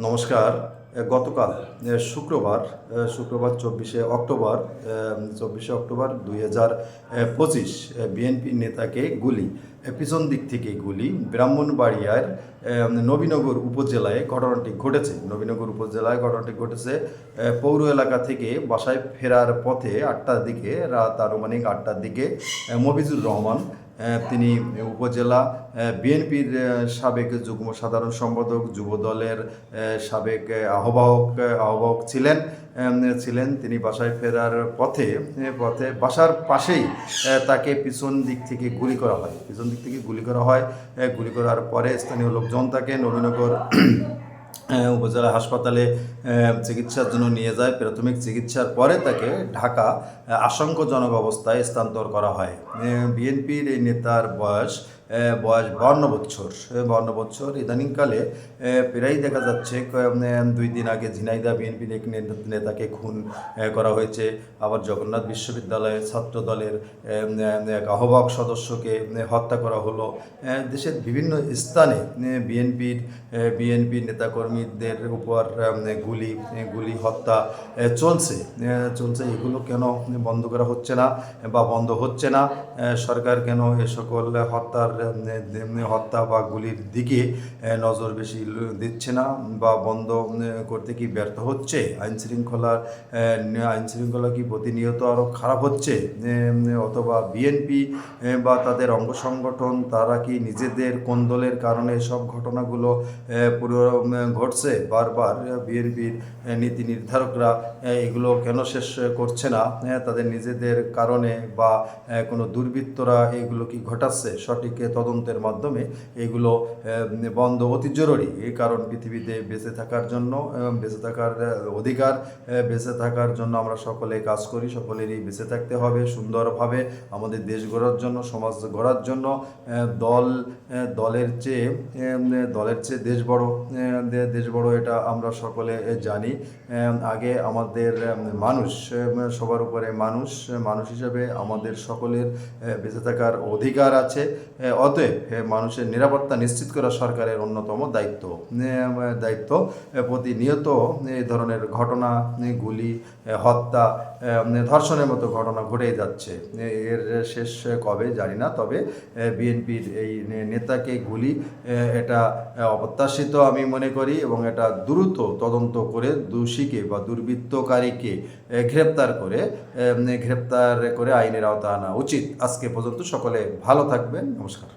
নমস্কার। গতকাল শুক্রবার 24শে অক্টোবর 2025 বিএনপি নেতাকে গুলি, পিছন দিক থেকে গুলি। ব্রাহ্মণবাড়িয়ার নবীনগর উপজেলায় ঘটনাটি ঘটেছে। পৌর এলাকা থেকে বাসায় ফেরার পথে রাত আনুমানিক 8টার দিকে মফিজুর রহমান, তিনি উপজেলা বিএনপির সাবেক যুগ্ম সাধারণ সম্পাদক, যুব দলের সাবেক আহ্বায়ক ছিলেন। তিনি বাসায় ফেরার পথে বাসার পাশেই তাকে পিছন দিক থেকে গুলি করা হয়। গুলি করার পরে স্থানীয় লোকজন তাকে নবীনগর উপজেলা হাসপাতালে চিকিৎসার জন্য নিয়ে যায়। প্রাথমিক চিকিৎসার পরে তাকে ঢাকা আশঙ্কাজনক অবস্থায় স্থানান্তর করা হয়। বিএনপির এই নেতার বয়স 52 বছর। ইদানিংকালে প্রায় দেখা যাচ্ছে 2 দিন আগে ঝিনাইদহ বিএনপির এক নেতাকে খুন করা হয়েছে। আবার জগন্নাথ বিশ্ববিদ্যালয়ের ছাত্র দলের এক আহ্বায়ক সদস্যকে হত্যা করা হলো। দেশের বিভিন্ন স্থানে বিএনপির নেতাকর্মীদের উপর গুলি হত্যা চলছে। এগুলো কেন বন্ধ করা হচ্ছে না বা বন্ধ হচ্ছে না? সরকার কেন এ সকল হত্যা বা গুলির দিকে নজর বেশি দিচ্ছে না বা বন্ধ করতে কি ব্যর্থ হচ্ছে? আইন শৃঙ্খলা কি প্রতিনিয়ত আরও খারাপ হচ্ছে? অথবা বিএনপি বা তাদের অঙ্গ সংগঠন, তারা কি নিজেদের কোন্দলের কারণে সব ঘটনাগুলো পুরো ঘটছে? বারবার বিএনপির নীতি নির্ধারকরা এগুলো কেন শেষ করছে না? তাদের নিজেদের কারণে বা কোনো দুর্বৃত্তরা এগুলো কি ঘটাচ্ছে? সঠিক তদন্তের মাধ্যমে এগুলো বন্ধ অতি জরুরি। এই কারণ পৃথিবীতে বেঁচে থাকার জন্য, বেঁচে থাকার অধিকার, বেঁচে থাকার জন্য আমরা সকলে কাজ করি। সকলেরই বেঁচে থাকতে হবে সুন্দরভাবে, আমাদের দেশ গড়ার জন্য, সমাজ গড়ার জন্য। দলের চেয়ে দেশ বড়, এটা আমরা সকলে জানি। আগে আমাদের সবার উপরে মানুষ হিসেবে আমাদের সকলের বেঁচে থাকার অধিকার আছে। অতএব মানুষের নিরাপত্তা নিশ্চিত করা সরকারের অন্যতম দায়িত্ব। প্রতিনিয়ত এই ধরনের ঘটনা, গুলি, হত্যা, ধর্ষণের মতো ঘটনা ঘটেই যাচ্ছে। এর শেষ কবে জানি না, তবে বিএনপির এই নেতাকে গুলি, এটা অপ্রত্যাশিত আমি মনে করি, এবং এটা দ্রুত তদন্ত করে দোষীকে বা দুর্বৃত্তকারীকে গ্রেপ্তার করে আইনের আওতা আনা উচিত। আজকে পর্যন্ত সকলে ভালো থাকবেন। নমস্কার।